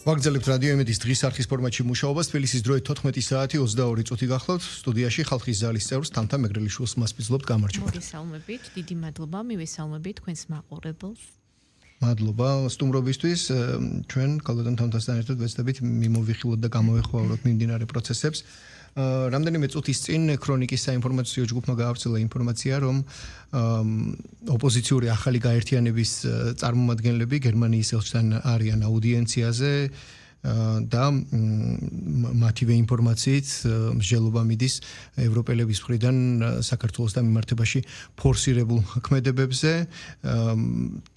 ვაგრძელებთ რადიო იმედის დღის არხის ფორმატში მუშაობას. თბილისის დროით 14 საათი 22 წუთი გახლავთ. სტუდიაში ხალხის ზალის წევრს თანთა მეგრელიშვილს მასპინძლობთ გამარჯობა. მოგესალმებით, დიდი მადლობა, მივესალმებით თქვენს მაყურებელს. მადლობა სტუმრობისთვის. ჩვენ კალოდან თანთასთან ერთად ვეცდებით მიმოვიხილოთ და გამოვეხმაუროთ მიმდინარე პროცესებს. რამდენიმე წუთის წინ ქრონიკის საინფორმაციო ჯგუფმა გაავრცელა ინფორმაცია, რომ ოპოზიციური ახალი გაერთიანების წარმომადგენლები გერმანიის ელჩთან არიან აუდიენციაზე და მათივე ინფორმაციით მსჯელობა მიდის ევროპელების მხრიდან საქართველოს დამიმართებაში ფორსირებულ ქმედებებზე.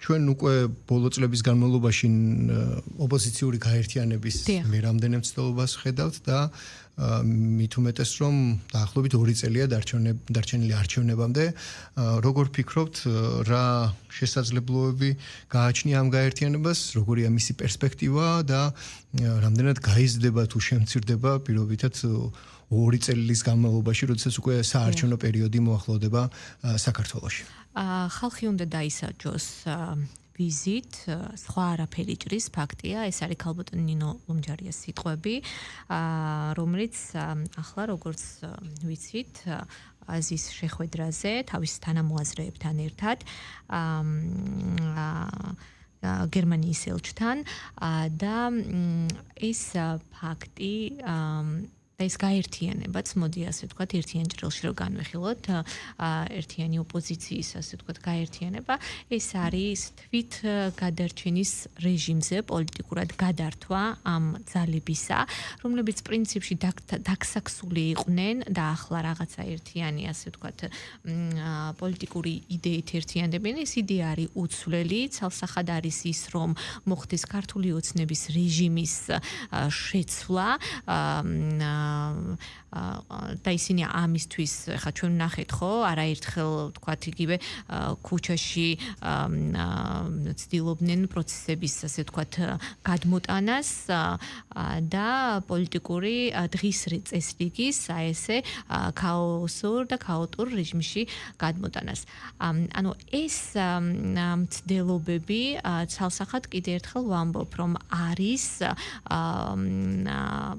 ჩვენ უკვე ბოლო წლების განმავლობაში ოპოზიციური გაერთიანების მე რამდენიმე მცდელობას ხედავთ და მით უმეტეს რომ დაახლოებით 2 წელია დარჩენილი არჩევნებამდე. როგორ ფიქრობთ, რა შესაძლებლობები გააჩნია ამ გაერთიანებას, როგორია მისი პერსპექტივა და რამდენად გაიზრდება თუ შემცირდება პირობითად 2 წლის განმავლობაში, როდესაც უკვე საარჩევნო პერიოდი მოახლოვდება საქართველოში. ხალხი უნდა დაისაჯოს ვიზით, სხვა არაფერი ჭრის ფაქტია, ეს არის ქალბატონ ნინო ლომჯარიას სიტყვები, რომელიც ახლა როგორც ვიცით, აზიის შეხვედრაზე თავის თანამოაზრეებთან ერთად გერმანიის ელჩთან და ეს ფაქტი და ეს გაერთიანებაც, მოდი ასე ვთქვათ, ერთიან ჭრილში რომ განვიხილოთ, ერთიანი ოპოზიციის ასე ვთქვათ გაერთიანება, ეს არის თვით გადარჩენის რეჟიმზე პოლიტიკურად გადართვა ამ ძალებისა, რომლებიც პრინციპში დაქსაქსული იყვნენ და ახლა რაღაცა ერთიანი ასე ვთქვათ პოლიტიკური იდეით ერთიანდებიან. ეს იდეა არის უცვლელი, ცალსახად არის ის, რომ მოხდეს ქართული ოცნების რეჟიმის შეცვლა და ისინი ამისთვის ხა ჩვენ ნახეთ ხო არაერთხელ ვთქვათ იგივე ქუჩაში ცდილობდნენ პროცესების ასე ვთქვათ გადმოტანას და პოლიტიკური დღის წესრიგის ესე ქაოსურ და ქაოტურ რეჟიმში გადმოტანას. ანუ ეს მცდელობები ცალსახად კიდევ ერთხელ ვამბობ რომ არის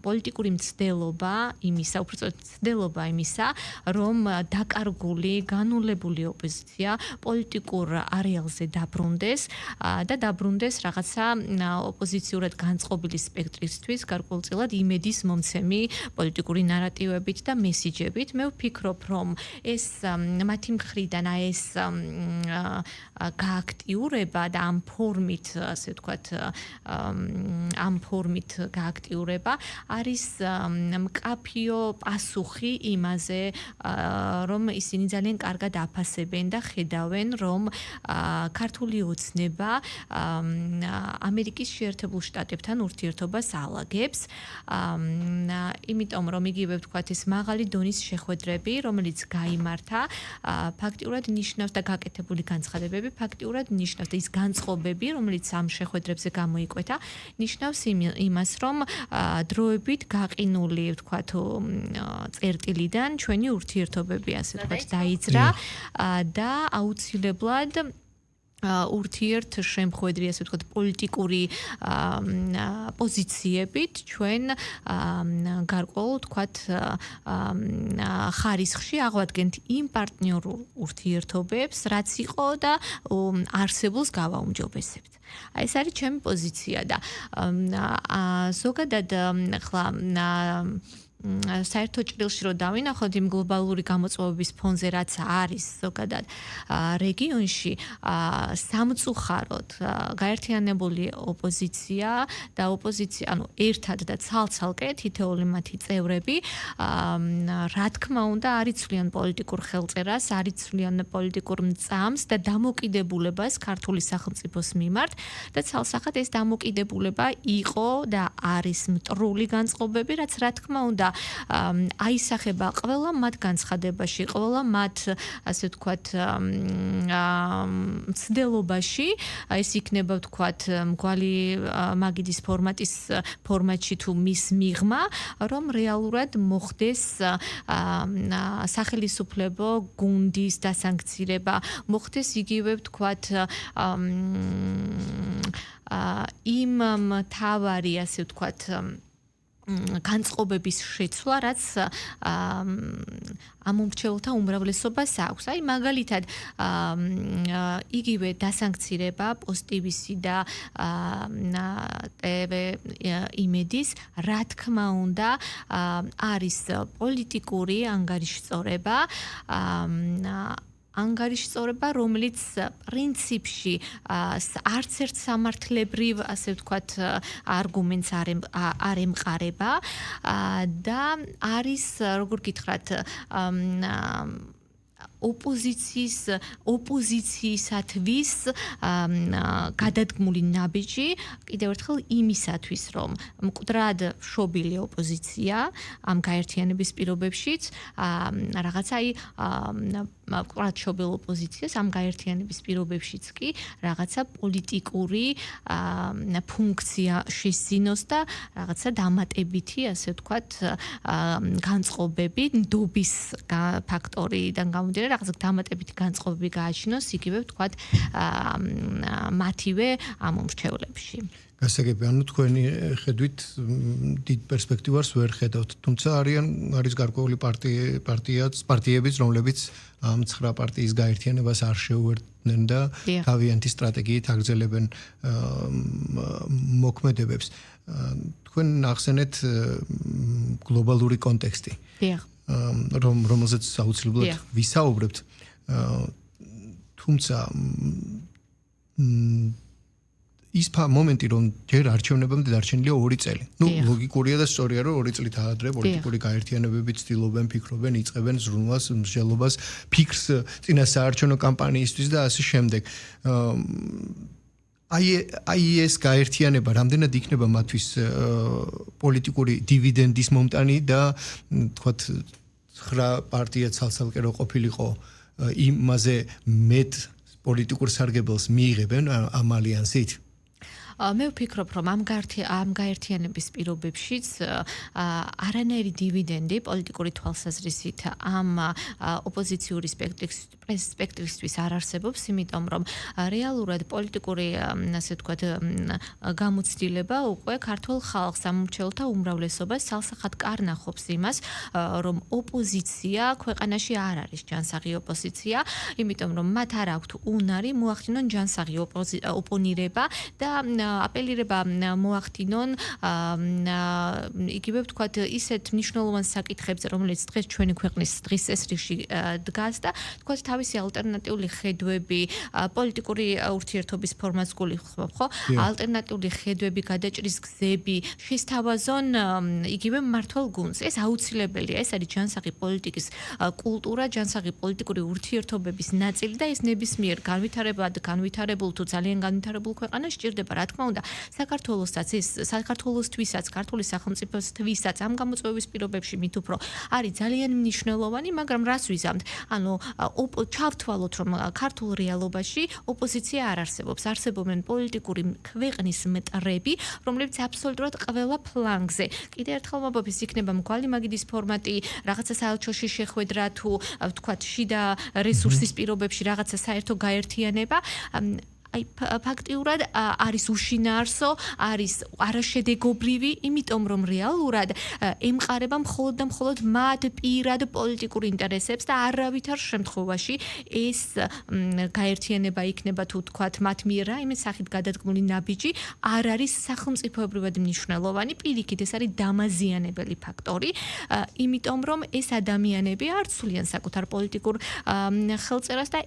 პოლიტიკური მცდელობა იმისა, უბრალოდ მცდელობა იმისა, რომ დაკარგული, განულებული ოპოზიცია პოლიტიკურ არეალზე დაბრუნდეს და დაბრუნდეს რაღაცა ოპოზიციურად განწყობილი სპექტრისთვის, გარკვეულწილად იმედის მომცემი პოლიტიკური ნარატივებით და მესიჯებით. მე ვფიქრობ, რომ ეს მათი მხრიდან ეს გააქტიურება და ამ ფორმით, ასე ვთქვათ, ამ ფორმით გააქტიურება არის მკაფიო პასუხი იმაზე, რომ ისინი ძალიან კარგად აფასებენ და ხედავენ, რომ ქართული ოცნება ამერიკის შეერთებულ შტატებთან ურთიერთობას ალაგებს. იმიტომ რომ იგივე ვთქვათ ეს მაღალი დონის შეხვედრები, რომელიც გაიმართა, ფაქტიურად ნიშნავს და გაკეთებული განცხადებები, ფაქტიურად ნიშნავს და ის განწყობები, რომელიც ამ შეხვედრებზე გამოიკვეთა, ნიშნავს იმას, რომ დროებით გაყინული ვთქვათ წერტილიდან ჩვენი ურთიერთობები ასე ვთქვათ დაიძრა და აუცილებლად ურთიერთ შემხვედრი ასე ვთქვათ პოლიტიკური პოზიციებით ჩვენ გარკვეულ ვთქვათ ხარისხში აღვადგენთ იმ პარტნიორულ ურთიერთობებს, რაც იყო და არსებულს გავაუმჯობესებთ. ეს არის ჩემი პოზიცია და ზოგადად ახლა საერთო ჭრილში რომ დავინახოთ იმ გლობალური გამოწვევების ფონზე რაც არის ზოგადად რეგიონში სამწუხაროდ გაერთიანებული ოპოზიცია და ოპოზიცია ანუ ერთად და ცალ-ცალკე თითოეული მათი წევრები რა თქმა უნდა არ იცვლიან პოლიტიკურ ხელწერას, არ იცვლიან პოლიტიკურ მწამს და დამოკიდებულებას ქართული სახელმწიფოს მიმართ და ცალსახად ეს დამოკიდებულება იყო და არის მტრული განწყობები, რაც რა თქმა უნდა აისახება ყველა მათ განცხადებაში, ყველა მათ ასე ვთქვათ მცდელობაში, ეს იქნება ვთქვათ მგვალი მაგიდის ფორმატში თუ მის მიღმა, რომ რეალურად მოხდეს სახელისუფლებო გუნდის დასანქცირება, მოხდეს იგივე ვთქვათ იმ მთავარი, ასე ვთქვათ, განწყობების შეცვლა, რაც ამომრჩეველთა უმრავლესობას აქვს. აი მაგალითად, იგივე დასანქცირება პოსტივისი და TV იმედის, რა თქმა უნდა, არის პოლიტიკური ანგარიშწორება, რომელიც პრინციპში არც ერთ სამართლებრივ, ასე ვთქვათ, არგუმენტს არ ემყარება და არის, როგორ გითხრათ, ოპოზიციისათვის გადადგმული ნაბიჯი, კიდევ ერთხელ იმისათვის, რომ მკვდრად მშობილი ოპოზიცია ამ გაერთიანების პირობებშიც რაღაცა მკვდრად მშობილ ოპოზიციას ამ გაერთიანების პირობებშიც კი რაღაცა პოლიტიკური ფუნქცია შესძინოს და რაღაცა დამატებითი, ასე ვთქვათ, განწყობები, ნდობის ფაქტორიდან გამომდინარე რაღაც დამატებითი განწყობები გააჩინოს, იგივე ვთქვათ, მათივე ამომრჩევლებში. გასაგები, ანუ თქვენი ხედვით დიდ პერსპექტივას ვერ ხედავთ, თუმცა არის გარკვეული პარტიებიც, რომლებიც ამ 9 პარტიის გაერთიანებას არ შეუერთდნენ და თავიანთი სტრატეგიით აგრძელებენ მოქმედებებს. თქვენ ახსენეთ გლობალური კონტექსტი. რომელზეც აუცილებლად ვისაუბრებთ, თუმცა ის მომენტი, რომ ჯერ არჩევნებამდე დარჩენილია 2 წელი. ლოგიკურია და სწორია, რომ 2 წლით ადრე პოლიტიკური გაერთიანებები ცდილობენ, ფიქრობენ, იწყებენ ზრუნვას, მსჯელობას, ფიქრს წინასაარჩევნო კამპანიისთვის და ასე შემდეგ. აი ეს გაერთიანება რამდენად იქნება მათთვის პოლიტიკური დივიდენდის მომტანი და თქვათ 9 პარტია ცალ-ცალკე რო ყოფილიყო იმაზე მეტ პოლიტიკურ სარგებელს მიიღებენ ამ ალიანსით? მე ვფიქრობ, რომ ამ გაერთიანების პირობებშიც არანაირი დივიდენდი პოლიტიკური თვალსაზრისით ამ ოპოზიციური პერსპექტივისთვის არ არსებობს, იმიტომ რომ რეალურად პოლიტიკური, ასე ვთქვათ, გამოცდილება უკვე ქართულ ხალხს, ამომრჩეველთა უმრავლესობას ცალსახად კარნახობს იმას, რომ ოპოზიცია ქვეყანაში არ არის ჯანსაღი ოპოზიცია, იმიტომ რომ მათ არ აქვთ უნარი მოახდინონ ჯანსაღი ოპონირება და აპელირება მოახდინონ იგივე ვთქვათ ისეთ მნიშვნელოვან საკითხებზე, რომელიც დღეს ჩვენი ქვეყნის დღის წესრიგში დგას და ვთქვათ თავისი ალტერნატიული ხედვები, პოლიტიკური ურთიერთობის ფორმას გულისხმობ, ხო? ალტერნატიული ხედვები, გადაჭრის გზები შესთავაზონ იგივე მმართველ გუნდს. ეს აუცილებელია, ეს არის ჯანსაღი პოლიტიკის კულტურა, ჯანსაღი პოლიტიკური ურთიერთობების ნაწილი და ეს ნებისმიერ განვითარებულ თუ ძალიან განვითარებულ ქვეყანას სჭირდება, რა თქმა უნდა, საქართველოსთვისაც, ქართული სახელმწიფოსთვისაც ამ გამოწვევის პირობებში მით უფრო არის ძალიან მნიშვნელოვანი, მაგრამ რას ვიზამთ? ანუ ჩავთვალოთ, რომ ქართულ რეალობაში ოპოზიცია არ არსებობს. არსებობენ პოლიტიკური ქვეყნის მტრები, რომლებიც აბსოლუტურად ყველა ფლანგზე. კიდევ ერთხელ მობობ, ის იქნება მგვალი მაგიდის ფორმატი, რაღაცა საელჩოში შეხვედრა თუ ვთქვათ შიდა რესურსის პირობებში რაღაცა საერთო გაერთიანება. აი ფაქტიურად არის უშინაარსო, არის არაშედეგობრივი, იმიტომ რომ რეალურად ემყარება მხოლოდ და მხოლოდ მათ პირად პოლიტიკურ ინტერესებს და არავითარ შემთხვევაში ეს გაერთიანება იქნება თუ თქვათ მათ მიერ რაიმე სახით გადადგმული ნაბიჯი არ არის სახელმწიფოებრივად მნიშვნელოვანი, პირიქით ეს არის დამაზიანებელი ფაქტორი, იმიტომ რომ ეს ადამიანები არ ცვლიან საკუთარ პოლიტიკურ ხელწერას და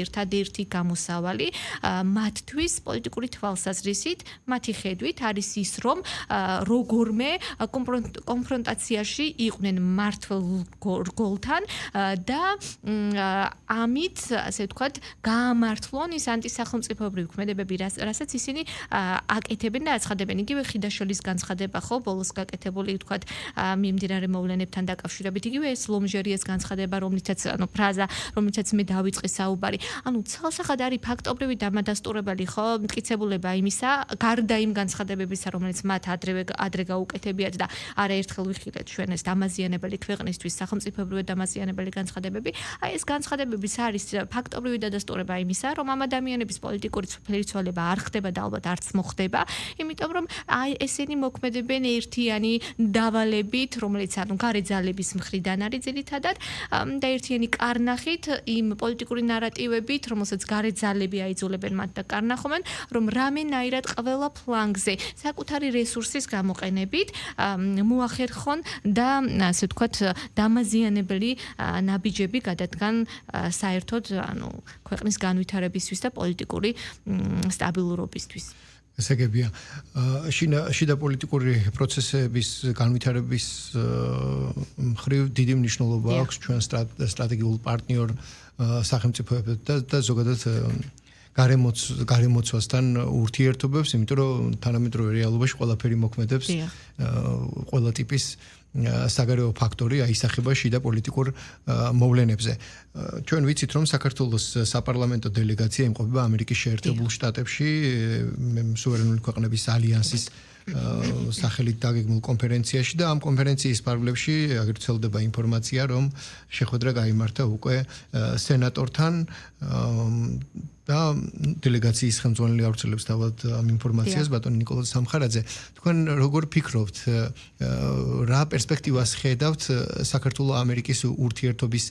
ერთადერთი გამოსავალი მათთვის პოლიტიკური თვალსაზრისით, მათი ხედვით არის ის, რომ როგორმე კონფრონტაციაში იყვნენ მმართველ რგოლთან და ამით, ასე ვთქვათ, გაამართლონ ის ანტისახელმწიფოებრივი ქმედებები, რასაც ისინი აკეთებენ და აცხადებენ. იგივე ხიდაშელის განცხადება, ხო, ბოლოს გაკეთებული, ვთქვათ, მიმდინარე მოვლენებთან დაკავშირებით, იგივე ეს ლომჟერიეს განცხადება, რომლითაც, ანუ ფრაზა, რომლითაც მე დავიწყე საუბარი. ანუ ცალსახად არის ფაქტობრივი დამადასტურებელი ხო მტკიცებულება იმისა, გარდა იმ განცხადებებისა, რომელიც მათ ადრე გაუკეთებიათ და არაერთხელ ვიხილეთ ჩვენ ეს დამაზიანებელი ქვეყნისთვის სახელმწიფოებრივი დამაზიანებელი განცხადებები. აი ეს განცხადებების არის ფაქტობრივი დადასტურება იმისა, რომ ამ ადამიანების პოლიტიკური ფერიცვალება არ ხდება და ალბათ არც მოხდება, იმიტომ რომ აი ესენი მოქმედებენ ერთიანი დავალებით, რომელიც ანუ გარეძალების მხრიდან არის ძირითადად და ერთიანი კარნახით იმ პოლიტიკური ნარატივებით, რომელსაც გარეძალები აიძულებენ მათ და კარნახობენ, რომ რამენაირად ყველა ფლანგზე საკუთარი რესურსის გამოყენებით მოახერხონ და ასე ვთქვათ დამაზიანებელი ნაბიჯები გადადგან საერთოდ ანუ ქვეყნის განვითარებისთვის და პოლიტიკური სტაბილურობისთვის. ესეგებია შიდა პოლიტიკური პროცესების განვითარების მხრივ დიდი მნიშვნელობა აქვს ჩვენ სტრატეგიულ პარტნიორ სახელმწიფოებთან და ზოგადად გარემოცვასთან ურთიერთობებს, იმიტომ რომ თანამედროვე რეალობაში ყველაფერი მოქმედებს ყველა ტიპის საგარეო ფაქტორი აისახება შიდა პოლიტიკურ მოვლენებზე. ჩვენ ვიცით, რომ საქართველოს საპარლამენტო დელეგაცია იმყოფება ამერიკის შეერთებულ შტატებში, სუვერენული ქვეყნების ალიანსის სახელით დაგეგმულ კონფერენციაში და ამ კონფერენციის პარალელში აგერ ვრცელდება ინფორმაცია, რომ შეხვედრა გაიმართა უკვე სენატორთან და დელეგაციის ხელმძღვანელი ავრცელებს თავად ამ ინფორმაციას ბატონი ნიკოლოზ სამხარაძე. თქვენ როგორ ფიქრობთ, რა პერსპექტივას ხედავთ საქართველოს-ამერიკის ურთიერთობის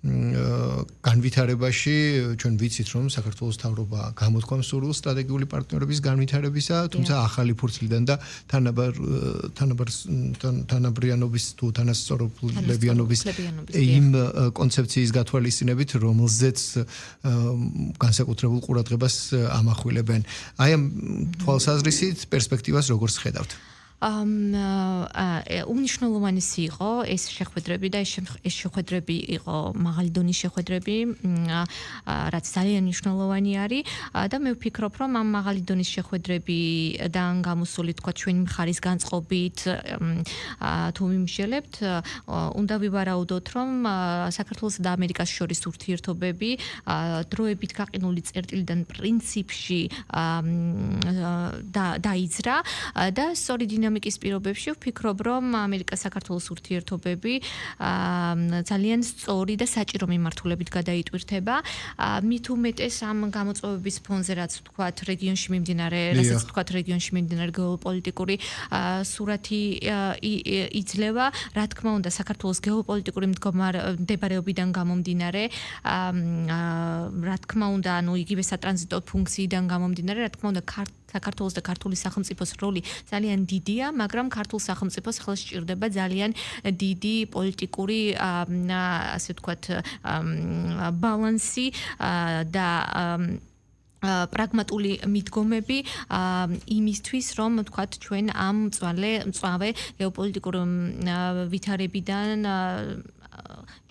განვითარებაში? ჩვენ ვიცით, რომ საქართველოს მთავრობა გამოთქვამს სურვილს სტრატეგიული პარტნიორების განვითარებისა, თუმცა ახალი ფურცლიდან და თანაბრიანობის თუ თანასწორუფლებიანობის იმ კონცეფციის გათვალისწინებით, რომელზეც განსაკუთრებულ ყურადღებას ამახვილებენ. აი ამ თვალსაზრისით პერსპექტივას როგორ ხედავთ? უნიშნულოვანესი იყო ეს შეხვედრები და ეს შეხვედრები იყო მაღალი დონის შეხვედრები, რაც ძალიან მნიშვნელოვანი არის და მე ვფიქრობ, რომ ამ მაღალი დონის შეხვედრებიდან გამოსული თქვა ჩვენი მხარის განწყობით თუ მიმსჯელებთ, უნდა ვივარაუდოთ, რომ საქართველოს და ამერიკას შორის ურთიერთობები დროებით გაყინული წერტილიდან პრინციპში დაიძრა და სწორი დინამიკის პირობებში ვფიქრობ, რომ ამერიკა-საქართველოს ურთიერთობები ძალიან სწორი და საჭირო მიმართულებით გადაიტვირთება. მით უმეტეს ამ გამოწვევების ფონზე, რაც ვთქვათ, რეგიონში მიმდინარე გეოპოლიტიკური სურათი იძლევა, რა თქმა უნდა, საქართველოს გეოპოლიტიკური მდებარეობიდან გამომდინარე, რა თქმა უნდა, ანუ იგივე სატრანზიტო ფუნქციიდან გამომდინარე, რა თქმა უნდა, საქართველოს და ქართული სახელმწიფოს როლი ძალიან დიდია, მაგრამ ქართულ სახელმწიფოს ხელს სჭირდება ძალიან დიდი პოლიტიკური, ასე ვთქვათ, ბალანსი და პრაგმატული მიდგომები იმისთვის, რომ თქვათ ჩვენ ამ მწვავე გეოპოლიტიკურ ვითარებიდან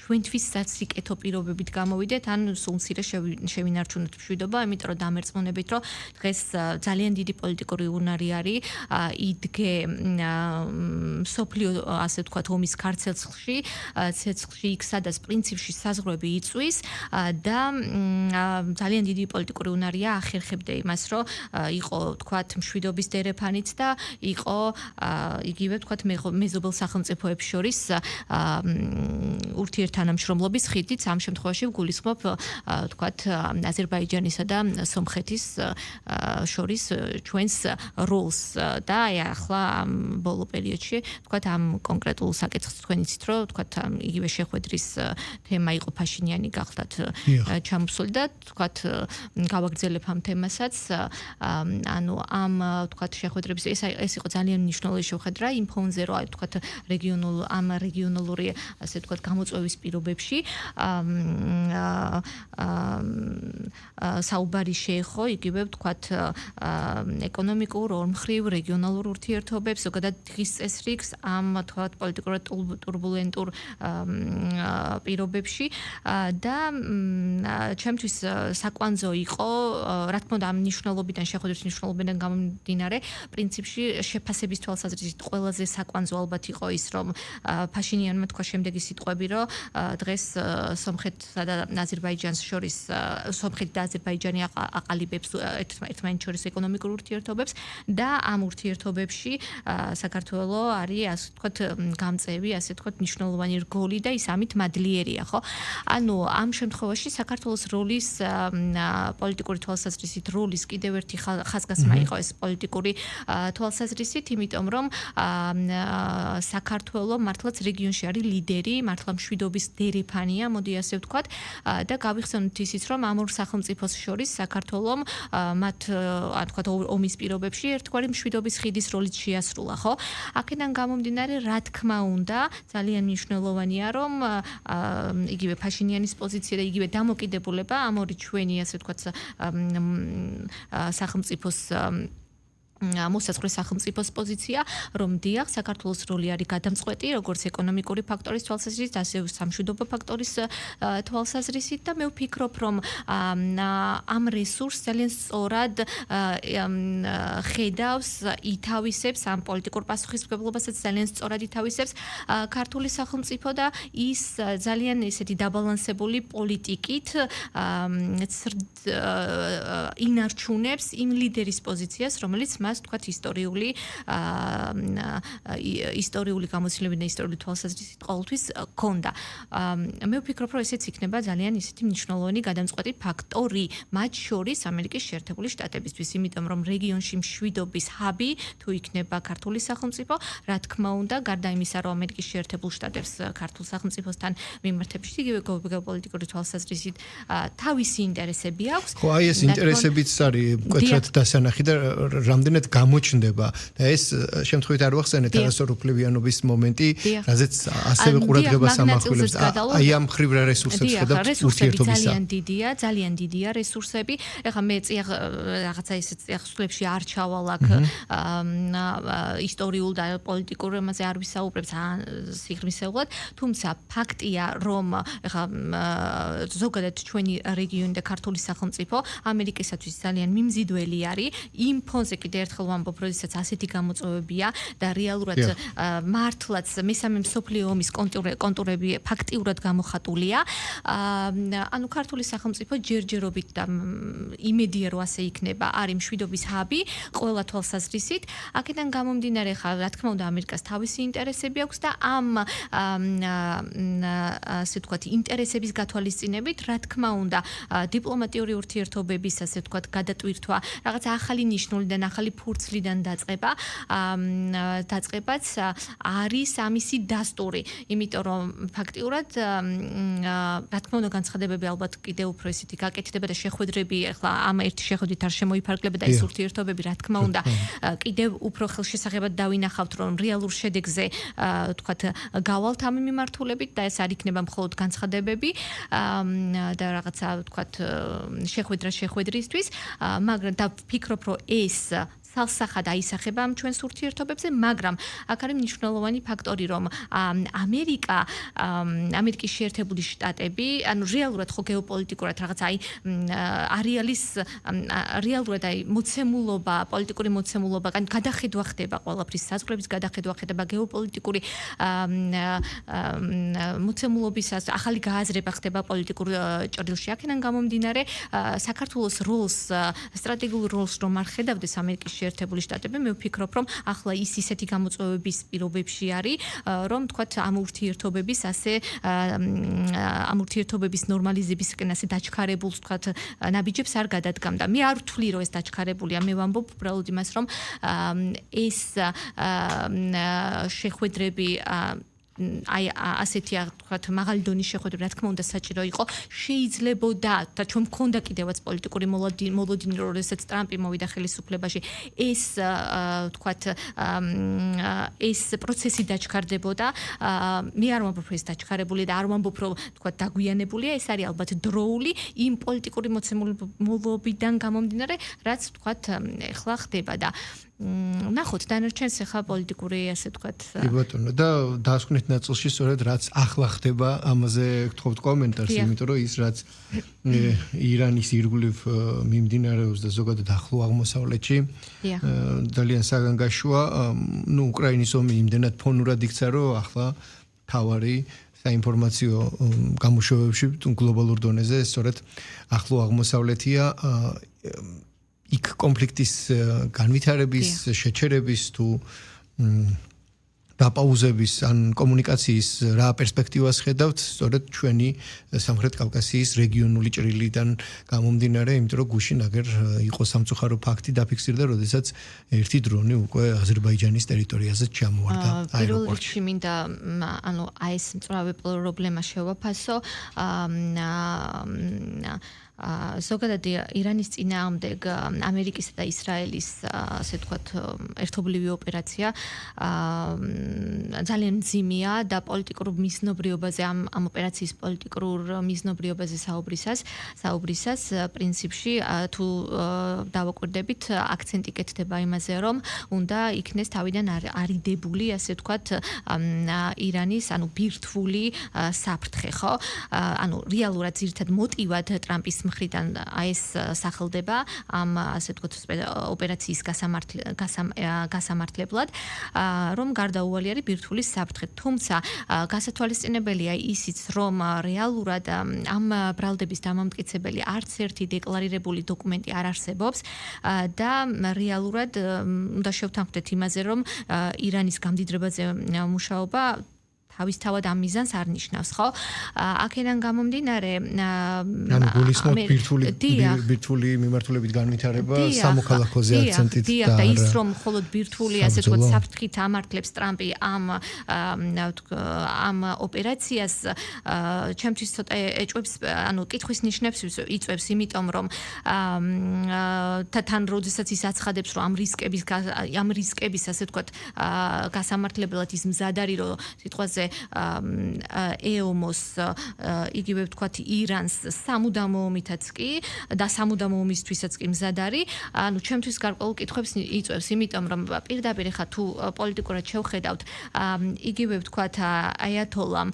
ჩვენთვის საციკეთო პირობებით გამოვიდეთ, ან სულ მცირე შევინარჩუნოთ მშვიდობა, იმიტომ რომ დამერწმუნებით, რომ დღეს ძალიან დიდი პოლიტიკური უნარი არის იდგე სოფლიო, ასე ვთქვათ, ომის ქარცეცხლში, იქ სადაც პრინციპში საზღვრები იწვის და ძალიან დიდი პოლიტიკური უნარია ახერხებდა იმას, რომ იყო, ვთქვათ, მშვიდობის დერეფანიც და იყო იგივე, ვთქვათ, მეზობელ სახელმწიფოებს შორის ურთიერთთანამშრომლობის ხიდით, ამ შემთხვევაში ვგულისხმობ, ვთქვათ, აზერბაიჯანისა და სომხეთის შორის ჩვენს როლს და აი ახლა ამ ბოლო პერიოდში, ვთქვათ, ამ კონკრეტულ საკითხს თქვენ იცით, რომ ვთქვათ, იგივე შეხვედრის თემა იყო ფაშინიანი გახლდათ ჩამოსული და ვთქვათ, გავაგრძელებ ამ თემასაც, ანუ ამ ვთქვათ შეხვედრების ეს იყო ძალიან მნიშვნელოვანი შეხვედრა იმ ფონზე, რომ აი ვთქვათ, რეგიონალური ასე ვთქვათ, გამოწვევის პირობებში საუბარი შეეხო იგივე ვთქვათ ეკონომიკურ, ორმხრივ, რეგიონალურ ურთიერთობებს, ზოგადად დღის წესრიგს ამ ვთქვათ პოლიტიკურად ტურბულენტურ პირობებში და ჩემთვის საკვანძო იყო, რა თქმა უნდა, ამ მნიშვნელობიდან შეხვედრის მნიშვნელობიდან გამომდინარე, პრინციპში შეფასების თვალსაზრისით ყველაზე საკვანძო ალბათ იყო ის, რომ ფაშინიანმა თქვა შემდეგი სიტყვები, რომ დღეს სომხეთსა და აზერბაიჯანს შორის სომხეთი და აზერბაიჯანი აყალიბებს ერთმანეთს შორის ეკონომიკურ ურთიერთობებს და ამ ურთიერთობებში საქართველოს არის ასე ვთქვათ გამწევი, ასე ვთქვათ მნიშვნელოვანი რგოლი და ის ამით მადლიერია, ხო? ანუ ამ შემთხვევაში საქართველოს როლის პოლიტიკური თვალსაზრისით როლის კიდევ ერთი ხაზგასმა იყო ეს პოლიტიკური თვალსაზრისით, იმიტომ რომ საქართველოს მართლაც რეგიონში არის ლიდერი, მართლა მშვიდობის დერეფანია, მოდი ასე ვთქვათ, და გავიხსენოთ ისიც, რომ ამ ორ სახელმწიფოს შორის საქართველოს მათ ან თქვათ ომის პირობებში ერთგვარი მშვიდობის ხიდის როლიც შეასრულა, ხო? აქედან გამომდინარე, რა თქმა უნდა, ძალიან მნიშვნელოვანია, რომ იგივე ფაშინიანის პოზიცია და იგივე დამოკიდებულება ამ ორი ჩვენი, ასე ვთქვათ, სახელმწიფოს მოსაწყლის სახელმწიფოს პოზიცია, რომ დიახ, საქართველოს როლი არის გადამწყვეტი, როგორც ეკონომიკური ფაქტორის თვალსაზრისით, ასევე სამშვიდობო ფაქტორის თვალსაზრისით და მე ვფიქრობ, რომ ამ რესურსს ძალიან სწორად ხედავს, ითავისებს ამ პოლიტიკურ პასუხისმგებლობასაც ძალიან სწორად ითავისებს ქართული სახელმწიფო და ის ძალიან ესეთი დაბალანსებული პოლიტიკით ინარჩუნებს იმ ლიდერის პოზიციას, რომელიც მას თქვათ ისტორიული გამოცდილებიდან და ისტორიული თვალსაზრისით ყოველთვის ჰქონდა. მე ვფიქრობ, რომ ესეც იქნება ძალიან ისეთი მნიშვნელოვანი გადამწყვეტი ფაქტორი მათ შორის ამერიკის შეერთებული შტატებისთვის, იმიტომ რომ რეგიონში მშვიდობის ჰაბი თუ იქნება ქართული სახელმწიფო, რა თქმა უნდა, გარდა იმისა, რომ ამერიკის შეერთებულ შტატებს ქართულ სახელმწიფოსთან მიმართებში იგივე გეოპოლიტიკური თვალსაზრისით თავისი ინტერესები აქვს. ხო, აი ეს ინტერესებიც არის მკვეთრად დასანახი და რამდენად გამოჩნდება და ეს შემთხვევით არ ვახსენეთ არასწორუფლებიანობის მომენტი, რაზეც ასევე ყურადღებას ამახვილებს. აი ამ მხრივ რა რესურსებს ხედავთ ურთიერთობისა? ძალიან დიდია რესურსები. ეხლა მე რაღაცა ისეთ წიაღსვლებში არ ჩავალ აქ ისტორიულ და პოლიტიკურ რამაზე არ ვისაუბრებ სიღრმისეულად, თუმცა ფაქტია, რომ ეხლა ზოგადად ჩვენი რეგიონი და ქართული სახელმწიფო ამერიკისათვის ძალიან მიმზიდველი არის. იმ ფონზე კიდე ერთხელ ვამბობ, როდესაც ასეთი გამოწვევებია და რეალურად მართლაც მესამე მსოფლიო ომის კონტურები ფაქტიურად გამოხატულია. ანუ ქართული სახელმწიფო ჯერჯერობით და იმედია, რომ ასე იქნება, არის მშვიდობის ჰაბი ყველა თვალსაზრისით. აქედან გამომდინარე, ხა რა თქმა უნდა, ამერიკას თავისი ინტერესები აქვს და ამ ასე ვთქვათ, ინტერესების გათვალისწინებით, რა თქმა უნდა, დიპლომატიური ურთიერთობების, ასე ვთქვათ, გადატვირთვა, რაღაც ახალი ნიშნულიდან, ახალი ფურცლიდან დაწყებაც არის ამისი დასტური, იმიტომ რომ ფაქტიურად რა თქმა უნდა განცხადებები ალბათ კიდევ უფრო ისეთი გაკეთდება და შეხვედრები ახლა ამ ერთი შეხვედრით არ შემოიფარგლება და ეს ურთიერთობები რა თქმა უნდა კიდევ უფრო ხელშესახებად დავინახავთ, რომ რეალურ შედეგზე თქვათ გავალთ ამ მიმართულებით და ეს არ იქნება მხოლოდ განცხადებები და რაღაცა თქვათ შეხვედრისთვის, მაგრამ და ვფიქრობ, რომ ეს სალსახად აისახება ამ ჩვენს ურთიერთობებზე, მაგრამ აქ არის მნიშვნელოვანი ფაქტორი, რომ ამერიკის შეერთებული შტატები, ანუ რეალურად ხო გეოპოლიტიკურად რაღაც რეალურად მოცემულობა, პოლიტიკური მოცემულობა, გადახედვა ხდება ყველაფრის საზღვრების გადახედვა ხდება, გეოპოლიტიკური მოცემულობისას ახალი გააზრება ხდება პოლიტიკურ ჭრილში. აქედან გამომდინარე, საქართველოს როლს, სტრატეგიულ როლს რომ არ ხედავდეს ამერიკის შეერთებული შტატები, მე ვფიქრობ, რომ ახლა ის ისეთი გამოწვევების პირობებში არის, რომ თქვათ ამ ურთიერთობების ნორმალიზებისკენ ასე დაჩქარებულს თქვათ ნაბიჯებს არ გადადგამდა. მე არ ვთვლი, რომ ეს დაჩქარებულია, მე ვამბობ უბრალოდ იმას, რომ ეს შეხვედრები აი ასეთი თქვათ მაღალი დონის შეხვედრა, რა თქმა უნდა, საჭირო იყო, შეიძლებოდა და ჩვენ მქონდა კიდევაც პოლიტიკური მოლოდინი, როდესაც ტრამპი მოვიდა ხელისუფლებაში, ეს თქვათ ეს პროცესი დაჩქარდებოდა. მე არ ვამბობ, რომ ეს დაჩქარებული და არ ვამბობ, რომ თქვათ დაგვიანებულია, ეს არის ალბათ დროული იმ პოლიტიკური მოცემულობიდან გამომდინარე, რაც თქვათ ეხლა ხდება და ნახოთ დანარჩენს ახლა პოლიტიკური ასე ვთქვათ. კი ბატონო, და დასკვნით ნაწილში სწორედ რაც ახლა ხდება, ამაზე გთხოვთ კომენტარს, იმიტომ რომ ის რაც ირანის ირგვლივ მიმდინარეობს და ზოგადად ახლო აღმოსავლეთში ძალიან საგანგაშოა. უკრაინის ომი იმდენად ფონურად იქცა, რომ ახლა თავარი საინფორმაციო გამოშვებებში გლობალურ დონეზე, სწორედ ახლო აღმოსავლეთია იქ კონფლიქტის განვითარების, შეჩერების თუ დაპაუზების ან კომუნიკაციის რა პერსპექტივას ხედავთ, სწორედ ჩვენი სამხრეთ კავკასიის რეგიონული ჭრილიდან გამომდინარე, იმიტომ რომ გუშინ აგერ იყო სამწუხარო ფაქტი დაფიქსირდა, როდესაც ერთი დრონი უკვე აზერბაიჯანის ტერიტორიაზე ჩამოვარდა აეროპორტში. პირველ რიგში მინდა ეს მწვავე პრობლემა შევაფასო. ზოგადად ირანის წინააღმდეგ ამერიკისა და ისრაელის ასე ვთქვათ ერთობლივი ოპერაცია ძალიან მძიმეა და პოლიტიკურ მიზნობრიობაზე ამ ოპერაციის პოლიტიკურ მიზნობრიობაზე საუბრისას პრინციპში თუ დავაკვირდებით აქცენტი კეთდება იმაზე რომ უნდა იქნეს თავიდან არიდებული ასე ვთქვათ ირანის ბირთვული საფრთხე ხო რეალურად ძირითად მოტივად ტრამპის მხრიდან ეს სახელდება ამ ასე ვთქვათ ოპერაციის გასამართლებლად რომ გარდაუვალი არის ბირთვული საფრთხე. თუმცა გასათვალისწინებელია ისიც რომ რეალურად ამ ბრალდების დამამტკიცებელი არც ერთი დეკლარირებული დოკუმენტი არ არსებობს და რეალურად უნდა შევთანხმდეთ იმაზე რომ ირანის გამდიდრებაზე მუშაობა თავისთავად ამ მიზანს არ ნიშნავს, ხო? აქედან გამომდინარე, გულისხმობ ბირთვული მიმართულებით განვითარება სამოქალაქოზე აქცენტით და ის რომ მხოლოდ ბირთვული ასე ვთქვათ საფრთხით ამართლებს ტრამპი ამ ოპერაციას ჩემთვის ცოტა ეჭვებს, კითხვის ნიშნებს იწვევს, იმიტომ რომ თან როდესაც ის აცხადებს, რომ ამ რისკების ასე ვთქვათ გასამართლებლად ის მზად არის, რომ სიტყვაზე ეომოს იგივე ვთქვათ ირანს სამუდამო ომითაც კი და სამუდამო ომისთვისაც კი მზად არის. ჩემთვის გარკვეულ კითხვებს იწვევს, იმიტომ რომ პირდაპირ ხა თუ პოლიტიკურად შევხედავთ, იგივე ვთქვათ აიათოლამ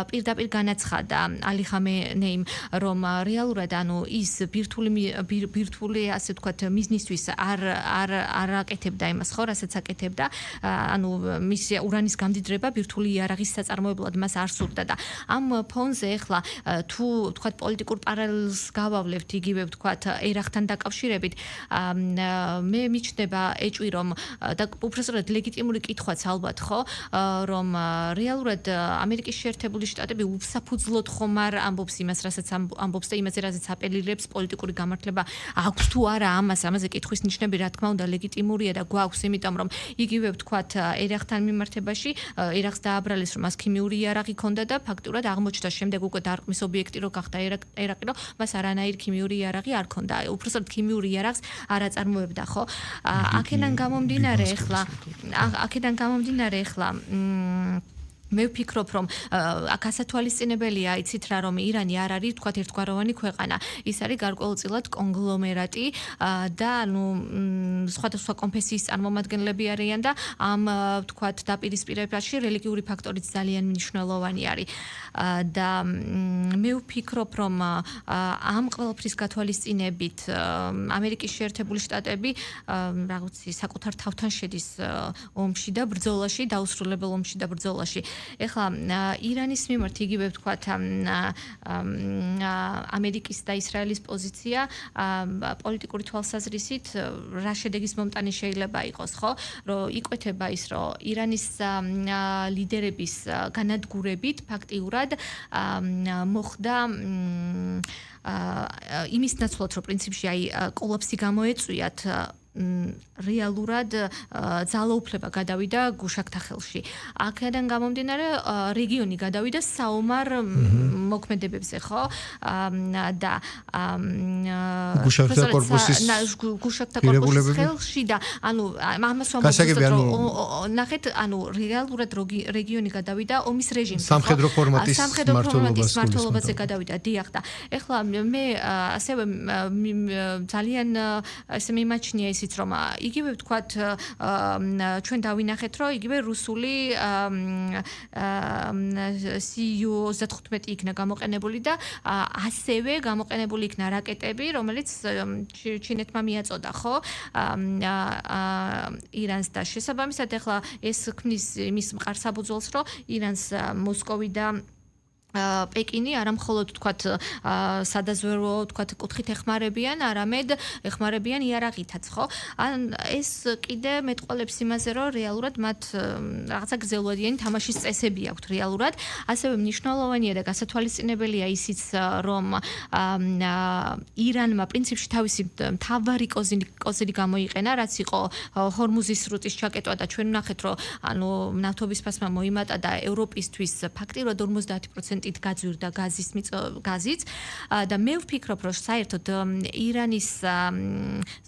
პირდაპირ განაცხადა ალი ხამენეიმ, რომ რეალურად ის ბირთვული ასე ვთქვათ მიზნისთვის არ აკეთებდა იმას, ხო, რასაც აკეთებდა, მის ურანის გამდიდრება ბირთვული იარაღის წარმოებლად მას არ სურდა და ამ ფონზე ახლა თუ ვთქვათ პოლიტიკურ პარალელს გავავლევთ იგივე ვთქვათ ერახთან დაკავშირებით მე მიჩნდება ეჭვი რომ და უბრალოდ ლეგიტიმური კითხვაც ალბათ ხო რომ რეალურად ამერიკის შეერთებული შტატები უსაფუძვლოდ ხომ არ ამბობს იმას რასაც ამბობს და იმაზე რასაც აპელირებს პოლიტიკური გამართლება აქვს თუ არა ამაზე კითხვის ნიშნები რა თქმა უნდა ლეგიტიმურია და გვაქვს იმიტომ რომ იგივე ვთქვათ ერახთან მიმართებაში ერახს დააბრალეს რომ მას ქიმიური იარაღი ჰქონდა და ფაქტურად აღმოჩნდა შემდეგ უკვე დარყმის ობიექტი რო გახდა ერაყი რომ მას არანაირი ქიმიური იარაღი არ ჰქონდა უბრალოდ ქიმიური იარაღს არ აწარმოებდა ხო აქედან გამომდინარე ახლა მე ვფიქრობ რომ გასათვალისწინებელია იცით რა რომ ირანი არ არის თქვათ ერთგვაროვანი ქვეყანა ის არის გარკვეულწილად კონგლომერატი და სხვადასხვა კონფესიის წარმომადგენლები არიან და ამ თქვათ დაპირისპირებაში რელიგიური ფაქტორიც ძალიან მნიშვნელოვანი არის და მე ვფიქრობ რომ ამ ყველაფრის გათვალისწინებით ამერიკის შეერთებული შტატები რაღაცი საკუთარ თავთან შედის ომში და ბრძოლაში დაუსრულებელ ომში და ბრძოლაში ეხლა ირანის მიმართ იგივე ვთქვათ ამერიკის და ისრაელის პოზიცია პოლიტიკური თვალსაზრისით რა შედეგის მომტანი შეიძლება იყოს ხო რომ იკვეთება ის რომ ირანის ლიდერების განადგურებით ფაქტიურად მოხდა იმის ნაცვლად რომ პრინციპში კოლაფსი გამოეწვიათ რეალურად ძალაუფლება გადავიდა გუშაკთა ხელში. აქედან გამომდინარე რეგიონი გადავიდა საომარ მოქმედებებზე, ხო? და გუშაკთა კორპუსის ხელში და ამას ვამბობთ ნახეთ, რეალურად რეგიონი გადავიდა ომის რეჟიმზე. სამხედრო ფორმატის მმართველობაზე გადავიდა, დიახ და ეხლა მე ასევე ძალიან ესე მიმაჩნია ისიც რომ იგივე ვთქვათ ჩვენ დავინახეთ რომ იგივე რუსული CU-35 იქნა გამოყენებული და ასევე გამოყენებული იქნა რაკეტები რომელიც ჩინეთმა მიაწოდა ხო ირანს და შესაბამისად ახლა ეს ქმნის იმის მყარ საფუძველს რომ ირანს მოსკოვი და პეკინი არა მხოლოდ თქვათ სადაზვერვო თქვათ კუთხით ეხმარებიან, არამედ ეხმარებიან იარაღითაც, ხო? ან ეს კიდე მეტყოლებს იმაზე, რომ რეალურად მათ რაღაცა გრძელვადიანი თამაშის წესები აქვთ რეალურად, ასევე მნიშვნელოვანია და გასათვალისწინებელია ისიც, რომ ირანმა პრინციპში თავისი მთავარი კოზირი გამოიყენა, რაც იყო ჰორმუზის სრუტის ჩაკეტვა და ჩვენ ვნახეთ, რომ ანუ ნავთობის ფასმა მოიმატა და ევროპისთვის ფაქტიურად 50%-ით გაძვირდა გაზიც და მე ვფიქრობ, რომ საერთოდ ირანის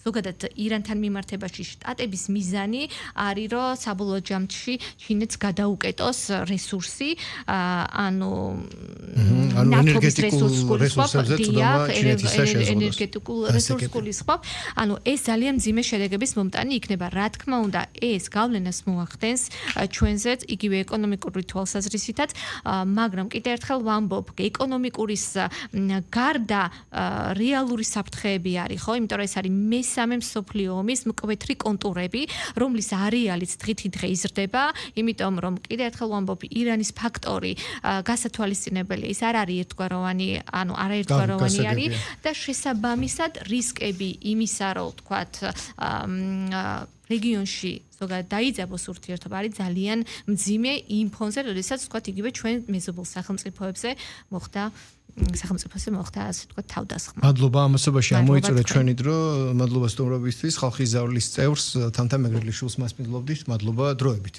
ზოგადად ირანთან მიმართებაში შტატების მიზანი არის, რომ საბოლოო ჯამში ჩინეთს გადაუკეტოს რესურსი, ანუ ენერგეტიკულ რესურსებზე წვდომა ჩინეთისა შეზღუდოს. ენერგეტიკულ რესურსს გულისხმობ. ანუ ეს ძალიან მძიმე შედეგების მომტანი იქნება. რა თქმა უნდა, ეს გავლენას მოახდენს ჩვენზეც, იგივე ეკონომიკური თვალსაზრისითაც, მაგრამ კიდევ ერთხელ ვამბობ, ეკონომიკურის გარდა რეალური საფრთხეები არის, ხო? იმიტომ რომ ეს არის მესამე მსოფლიო ომის მკვეთრი კონტურები, რომლის არეალიც დღითიდღე იზრდება, იმიტომ რომ კიდევ ერთხელ ვამბობ, ირანის ფაქტორი გასათვალისწინებელია, ის არ არის ერთგვაროვანი, ანუ არაერთგვაროვანი არის და შესაბამისად რისკები იმისა, რომ თქვათ რეგიონში ზოგადად დაიძაბოს ურთიერთობა არის ძალიან მძიმე იმ ფონზე, როდესაც თქვათ იგივე ჩვენ მეზობელ სახელმწიფოებზე მოხდა ასე თქვათ თავდასხმა. მადლობა ამასობაში ამოიწურა ჩვენი დრო, მადლობა სტუმრობისთვის, ხალხის ზავლის წევრს თამთა მეგრელიშვილს მასპინძლობდით, მადლობა დროებით.